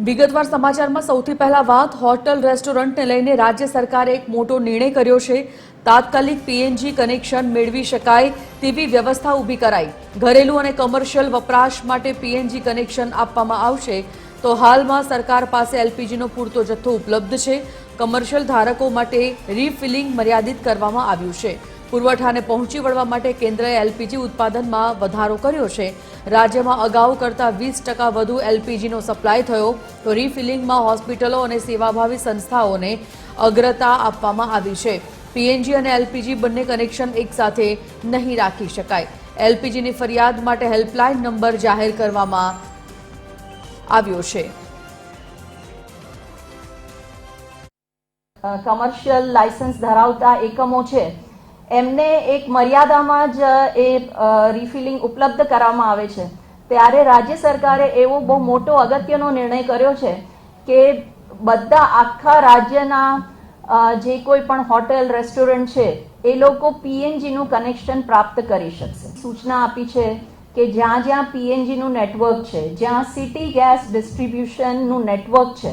વિગતવાર સમાચારમાં સૌથી પહેલા વાત હોટલ રેસ્ટોરન્ટને લઈને રાજ્ય સરકારે એક મોટો નિર્ણય કર્યો છે। તાત્કાલિક પીએનજી કનેક્શન મેળવી શકાય તેવી વ્યવસ્થા ઊભી કરાઈ। ઘરેલું અને કમર્શિયલ વપરાશ માટે પીએનજી કનેક્શન આપવામાં આવશે। તો હાલમાં સરકાર પાસે એલપીજીનો પૂરતો જથ્થો ઉપલબ્ધ છે। કમર્શિયલ ધારકો માટે રીફિલિંગ મર્યાદિત કરવામાં આવ્યું છે। પુરવઠાને પહોંચી વળવા માટે કેન્દ્રએ એલપીજી ઉત્પાદનમાં વધારો કર્યો છે। રાજ્યમાં અગાઉ કરતાં 20% વધુ એલપીજીનો સપ્લાય થયો। તો રીફિલિંગમાં હોસ્પિટલો અને સેવાભાવી સંસ્થાઓને અગ્રતા આપવામાં આવી છે। પીએનજી અને એલપીજી બંને કનેક્શન એકસાથે નહીં રાખી શકાય। એલપીજીની ફરિયાદ માટે હેલ્પલાઇન નંબર જાહેર કરવામાં આવ્યો છે। કમર્શિયલ લાયસન્સ ધરાવતા એકમો છે એમને એક મર્યાદામાં જ રીફિલિંગ ઉપલબ્ધ કરવામાં આવે છે। ત્યારે રાજ્ય સરકારે એવો બહુ મોટો અગત્યનો નિર્ણય કર્યો છે કે બધા આખા રાજ્યના જે કોઈ પણ હોટેલ રેસ્ટોરન્ટ છે એ લોકો પીએનજીનું કનેક્શન પ્રાપ્ત કરી શકશે। સૂચના આપી છે કે જ્યાં જ્યાં પીએનજીનું નેટવર્ક છે, જ્યાં સિટી ગેસ ડિસ્ટ્રીબ્યુશનનું નેટવર્ક છે,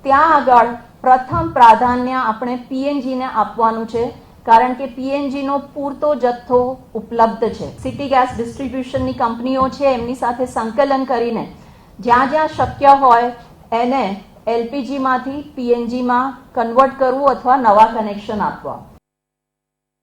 ત્યાં આગળ પ્રથમ પ્રાધાન્ય આપણે પીએનજીને આપવાનું છે, કારણ કે પીએનજીનો પૂરતો જથ્થો ઉપલબ્ધ છે। સિટી ગેસ ડિસ્ટ્રીબ્યુશનની કંપનીઓ છે એમની સાથે સંકલન કરીને જ્યાં જ્યાં શક્ય હોય એને એલપીજીમાંથી પીએનજીમાં કન્વર્ટ કરવું અથવા નવા કનેક્શન આપવા।